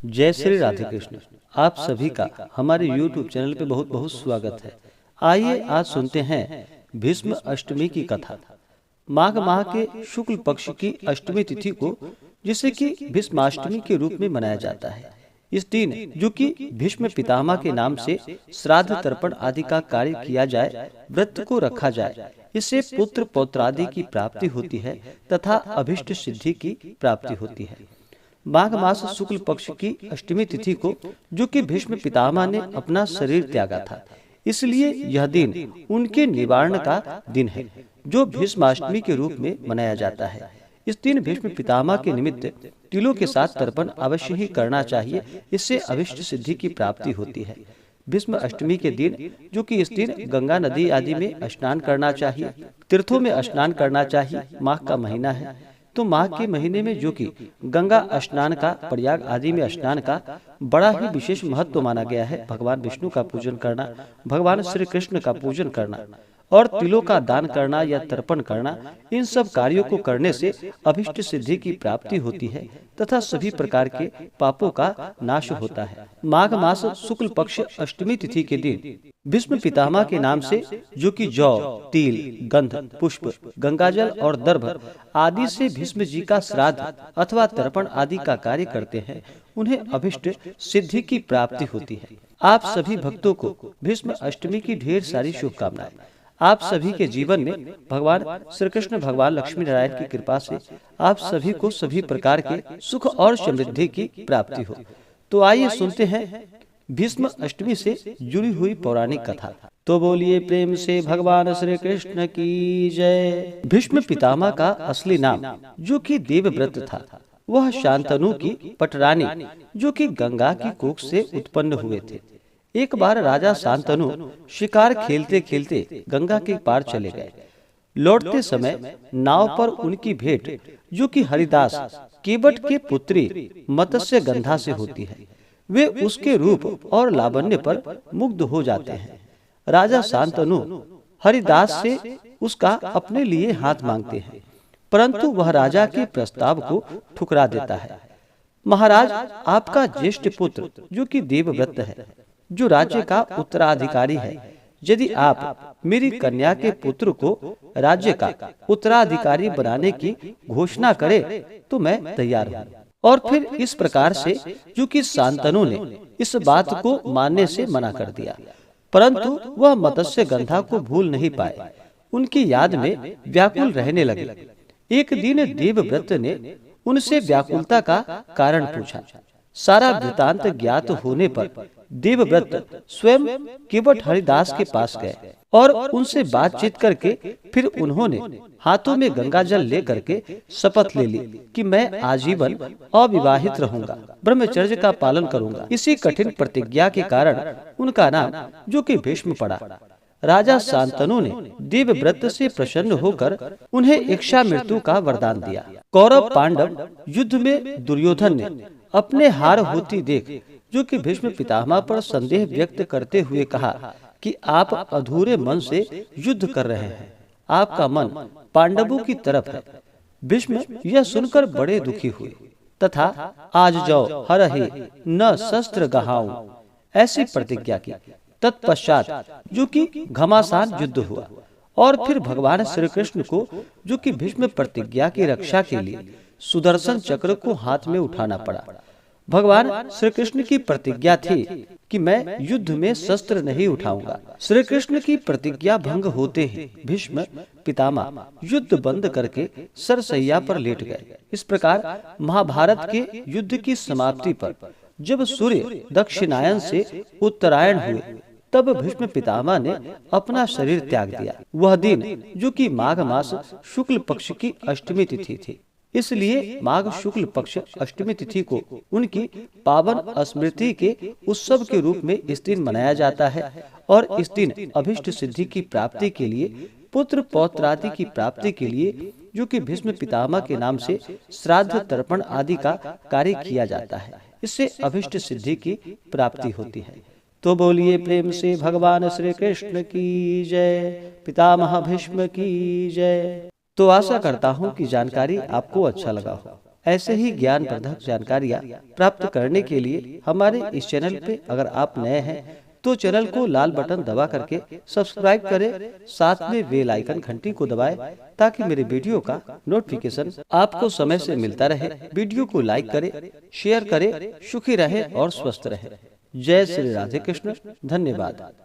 जय श्री राधे कृष्ण। आप सभी का हमारे YouTube चैनल पे बहुत बहुत स्वागत है। आइए आज सुनते हैं भीष्म अष्टमी की कथा। माघ माह के शुक्ल पक्ष की अष्टमी तिथि को, जिसे कि भीष्माष्टमी के रूप में मनाया जाता है, इस दिन जो कि भीष्म पितामह के नाम से श्राद्ध तर्पण आदि का कार्य किया जाए, व्रत को रखा जाए, इससे पुत्र पौत्रादि की प्राप्ति होती है तथा अभिष्ट सिद्धि की प्राप्ति होती है। माघ मास शुक्ल पक्ष की अष्टमी तिथि को, जो कि भीष्म पितामह ने अपना शरीर त्यागा था, इसलिए यह दिन उनके निवारण का दिन है, जो भीष्माष्टमी के रूप में मनाया जाता है। इस दिन भीष्म पितामह के निमित्त तिलों के साथ तर्पण अवश्य ही करना चाहिए, इससे अभिष्ट सिद्धि की प्राप्ति होती है। भीष्म अष्टमी के दिन, जो कि इस दिन गंगा नदी आदि में स्नान करना चाहिए, तीर्थों में स्नान करना चाहिए। माघ का महीना है, तो माघ के महीने में जो कि गंगा स्नान का, प्रयाग आदि में स्नान का बड़ा ही विशेष महत्व माना गया है। भगवान विष्णु का पूजन करना, भगवान श्री कृष्ण का पूजन करना और तिलों का दान करना या तर्पण करना, इन सब कार्यों को करने से अभिष्ट सिद्धि की प्राप्ति होती है तथा सभी प्रकार के पापों का नाश होता है। माघ मास शुक्ल पक्ष अष्टमी तिथि के दिन भीष्म पितामह के नाम से, जो कि जौ, तिल, गंध, पुष्प, गंगाजल और दर्भ आदि से भीष्म जी का श्राद्ध अथवा तर्पण आदि का कार्य करते हैं, उन्हें अभिष्ट सिद्धि की प्राप्ति होती है। आप सभी भक्तों को भीष्म अष्टमी की ढेर सारी शुभकामनाएं। आप सभी के जीवन में भगवान श्री कृष्ण, भगवान लक्ष्मी नारायण की कृपा से आप सभी को सभी प्रकार के सुख और समृद्धि की प्राप्ति हो। तो आइए सुनते हैं भीष्म अष्टमी से जुड़ी हुई पौराणिक कथा। तो बोलिए प्रेम से भगवान श्री कृष्ण की जय। भीष्म पितामह का असली नाम, जो कि देवव्रत था, वह शांतनु की पटरानी, जो कि गंगा की कोख से उत्पन्न हुए थे। एक बार राजा शांतनु शिकार खेलते खेलते गंगा के पार चले गए। लौटते समय नाव पर उनकी भेंट, जो कि हरिदास केवट के पुत्री मत्स्य गंधा से होती है। वे उसके रूप और लावण्य पर मुग्ध हो जाते हैं। राजा शांतनु हरिदास से उसका अपने लिए हाथ मांगते हैं, परंतु वह राजा के प्रस्ताव को ठुकरा देता है। महाराज, आपका ज्येष्ठ पुत्र, जो कि देवव्रत है, जो राज्य का उत्तराधिकारी है, यदि आप मेरी कन्या के पुत्र को राज्य का उत्तराधिकारी बनाने की घोषणा करें तो मैं तैयार हूँ। और फिर इस प्रकार से, जो कि शांतनु ने इस बात को मानने से मना कर दिया, परंतु वह मत्स्य गंधा को भूल नहीं पाए, उनकी याद में व्याकुल रहने लगे। एक दिन देवव्रत ने उनसे व्याकुलता का कारण पूछा। सारा वृतांत ज्ञात होने पर देवव्रत स्वयं केवट हरिदास के पास गए और उनसे बातचीत करके फिर उन्होंने हाथों में गंगाजल लेकर के शपथ ले ली कि मैं आजीवन अविवाहित रहूंगा, ब्रह्मचर्य का पालन करूंगा। इसी कठिन प्रतिज्ञा के कारण उनका नाम, जो कि भीष्म, पड़ा। राजा शांतनु ने देवव्रत से प्रसन्न होकर उन्हें इच्छा मृत्यु का वरदान दिया। कौरव पांडव युद्ध में दुर्योधन ने अपने हार होती देख, जो कि भीष्म पितामह पर संदेह व्यक्त करते हुए कहा कि आप अधूरे मन से युद्ध कर रहे हैं, आपका मन पांडवों की तरफ है। भीष्म यह सुनकर बड़े दुखी हुए तथा आज जाओ हरहि न शस्त्र गहाऊं, ऐसी प्रतिज्ञा की। तत्पश्चात जो कि घमासान युद्ध हुआ और फिर भगवान श्री कृष्ण को, जो कि भीष्म प्रतिज्ञा की रक्षा के लिए सुदर्शन चक्र को हाथ में उठाना पड़ा। भगवान श्री कृष्ण की प्रतिज्ञा थी कि मैं युद्ध में शस्त्र नहीं उठाऊंगा। श्री कृष्ण की प्रतिज्ञा भंग होते ही भीष्म पितामह युद्ध बंद करके सरसैया पर लेट गए। इस प्रकार महाभारत के युद्ध की समाप्ति पर जब सूर्य दक्षिणायन से उत्तरायण हुए, तब भीष्म पितामह ने अपना शरीर त्याग दिया। वह दिन, जो कि माघ मास शुक्ल पक्ष की अष्टमी तिथि थी, इसलिए माघ शुक्ल पक्ष अष्टमी तिथि को उनकी पावन स्मृति के उत्सव के रूप में इस दिन मनाया जाता है। और इस दिन अभिष्ट सिद्धि की प्राप्ति के लिए, पुत्र पौत्रादि की प्राप्ति के लिए, जो कि भीष्म पितामह के नाम से श्राद्ध तर्पण आदि का कार्य किया जाता है, इससे अभिष्ट सिद्धि की प्राप्ति होती है। तो बोलिए प्रेम से भगवान श्री कृष्ण की जय, पितामह भीष्म की जय। तो आशा करता हूँ कि जानकारी आपको अच्छा लगा हो। ऐसे ही ज्ञानवर्धक जानकारियाँ प्राप्त करने के लिए हमारे इस चैनल पे अगर आप नए हैं तो चैनल को लाल बटन दबा करके सब्सक्राइब करें, साथ में बेल आइकन घंटी को दबाएं ताकि मेरे वीडियो का नोटिफिकेशन आपको समय से मिलता रहे। वीडियो को लाइक करें, शेयर करें, सुखी रहे और स्वस्थ रहे। जय श्री राधे कृष्ण। धन्यवाद।